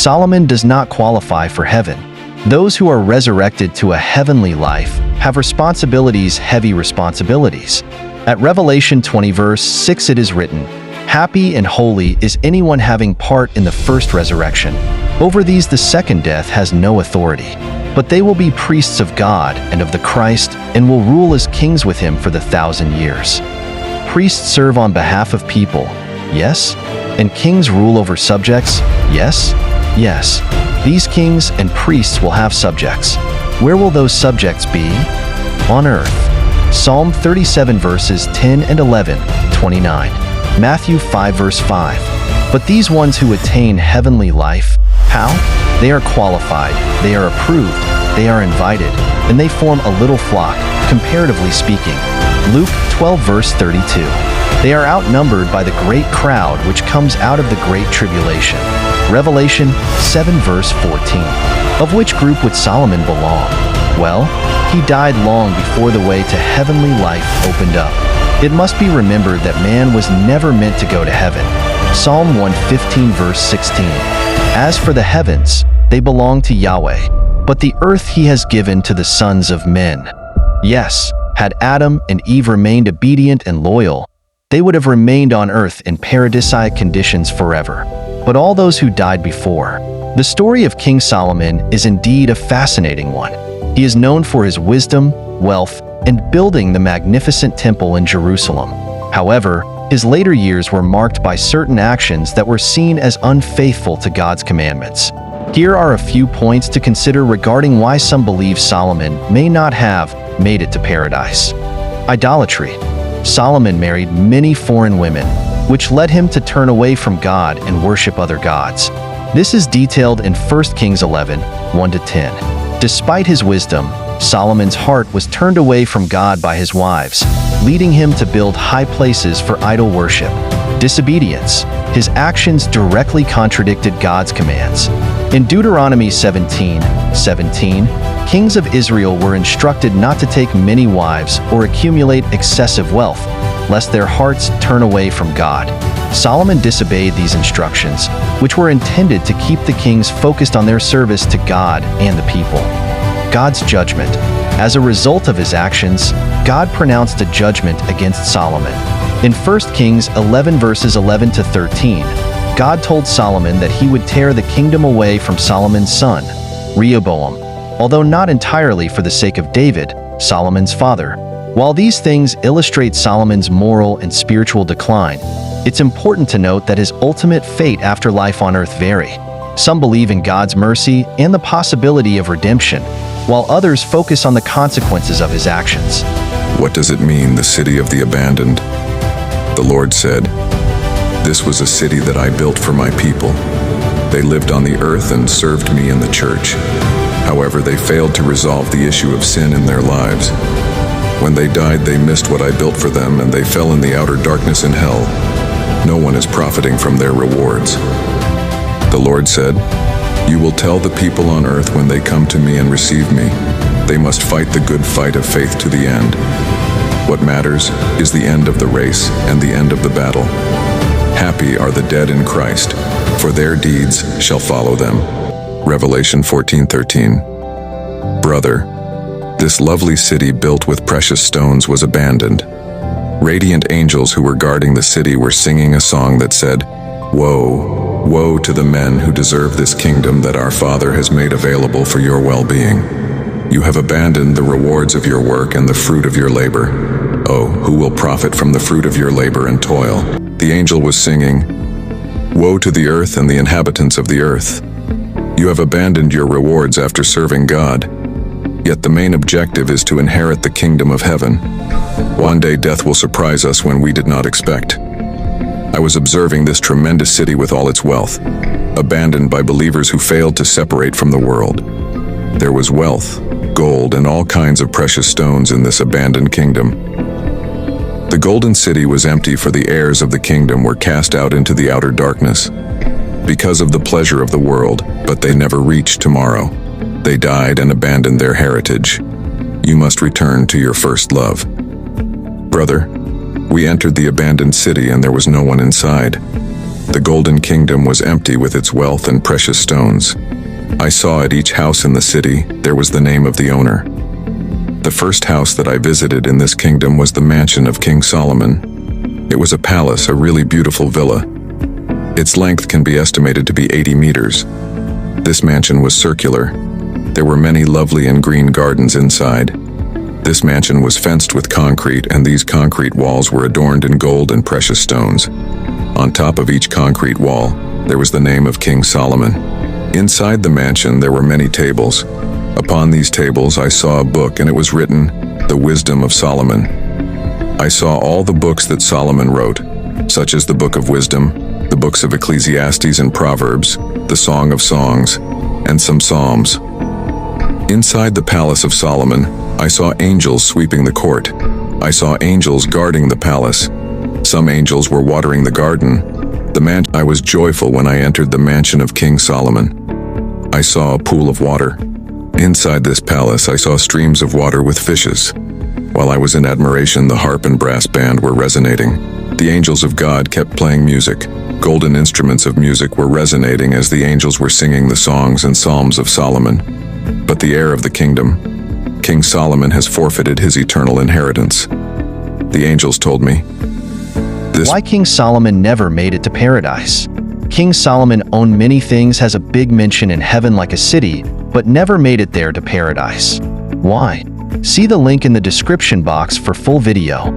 Solomon does not qualify for heaven. Those who are resurrected to a heavenly life have responsibilities, heavy responsibilities. At Revelation 20 verse 6 it is written, "Happy and holy is anyone having part in the first resurrection. Over these the second death has no authority. But they will be priests of God and of the Christ, and will rule as kings with him for the 1,000 years." Priests serve on behalf of people, yes? And kings rule over subjects, yes? Yes. These kings and priests will have subjects. Where will those subjects be? On earth. Psalm 37 verses 10 and 11, 29. Matthew 5 verse 5. But these ones who attain heavenly life, how? They are qualified, they are approved, they are invited, and they form a little flock, comparatively speaking. Luke 12 verse 32. They are outnumbered by the great crowd which comes out of the great tribulation. Revelation 7 verse 14. Of which group would Solomon belong? Well, he died long before the way to heavenly life opened up. It must be remembered that man was never meant to go to heaven. Psalm 115 verse 16. As for the heavens, they belong to Yahweh, but the earth he has given to the sons of men. Yes, had Adam and Eve remained obedient and loyal, they would have remained on earth in paradisiac conditions forever. But all those who died before. The story of King Solomon is indeed a fascinating one. He is known for his wisdom, wealth, and building the magnificent temple in Jerusalem. However, his later years were marked by certain actions that were seen as unfaithful to God's commandments. Here are a few points to consider regarding why some believe Solomon may not have made it to paradise. Idolatry. Solomon married many foreign women, which led him to turn away from God and worship other gods. This is detailed in 1 Kings 11, 1-10. Despite his wisdom, Solomon's heart was turned away from God by his wives, leading him to build high places for idol worship. Disobedience. His actions directly contradicted God's commands. In Deuteronomy 17:17, kings of Israel were instructed not to take many wives or accumulate excessive wealth, lest their hearts turn away from God. Solomon disobeyed these instructions, which were intended to keep the kings focused on their service to God and the people. God's judgment. As a result of his actions, God pronounced a judgment against Solomon. In 1 Kings 11 verses 11-13, God told Solomon that he would tear the kingdom away from Solomon's son, Rehoboam, although not entirely for the sake of David, Solomon's father. While these things illustrate Solomon's moral and spiritual decline, it's important to note that his ultimate fate after life on earth vary. Some believe in God's mercy and the possibility of redemption, while others focus on the consequences of his actions. What does it mean, the city of the abandoned? The Lord said, "This was a city that I built for my people. They lived on the earth and served me in the church. However, they failed to resolve the issue of sin in their lives. When they died, they missed what I built for them, and they fell in the outer darkness in hell. No one is profiting from their rewards." The Lord said, "You will tell the people on earth when they come to me and receive me, they must fight the good fight of faith to the end. What matters is the end of the race and the end of the battle. Happy are the dead in Christ, for their deeds shall follow them." Revelation 14:13. Brother, this lovely city built with precious stones was abandoned. Radiant angels who were guarding the city were singing a song that said, "Woe, woe to the men who deserve this kingdom that our Father has made available for your well-being. You have abandoned the rewards of your work and the fruit of your labor. Oh, who will profit from the fruit of your labor and toil?" The angel was singing, "Woe to the earth and the inhabitants of the earth. You have abandoned your rewards after serving God. Yet the main objective is to inherit the kingdom of heaven. One day death will surprise us when we did not expect. I was observing this tremendous city with all its wealth, abandoned by believers who failed to separate from the world. There was wealth, gold, and all kinds of precious stones in this abandoned kingdom. The golden city was empty, for the heirs of the kingdom were cast out into the outer darkness because of the pleasure of the world, but they never reached tomorrow. They died and abandoned their heritage. You must return to your first love. Brother, we entered the abandoned city and there was no one inside. The golden kingdom was empty with its wealth and precious stones. I saw at each house in the city there was the name of the owner. The first house that I visited in this kingdom was the mansion of King Solomon. It was a palace, a really beautiful villa. Its length can be estimated to be 80 meters. This mansion was circular. There were many lovely and green gardens inside. This mansion was fenced with concrete, and these concrete walls were adorned in gold and precious stones. On top of each concrete wall, there was the name of King Solomon. Inside the mansion, there were many tables. Upon these tables, I saw a book, and it was written, The Wisdom of Solomon. I saw all the books that Solomon wrote, such as the Book of Wisdom, the books of Ecclesiastes and Proverbs, the Song of Songs, and some Psalms. Inside the palace of Solomon, I saw angels sweeping the court. I saw angels guarding the palace. Some angels were watering the garden. I was joyful when I entered the mansion of King Solomon. I saw a pool of water. Inside this palace, I saw streams of water with fishes. While I was in admiration, the harp and brass band were resonating. The angels of God kept playing music. Golden instruments of music were resonating as the angels were singing the songs and psalms of Solomon. But the heir of the kingdom, King Solomon, has forfeited his eternal inheritance. The angels told me, Why King Solomon never made it to paradise. King Solomon owned many things, has a big mansion in heaven like a city, but never made it there to paradise. Why? See the link in the description box for full video.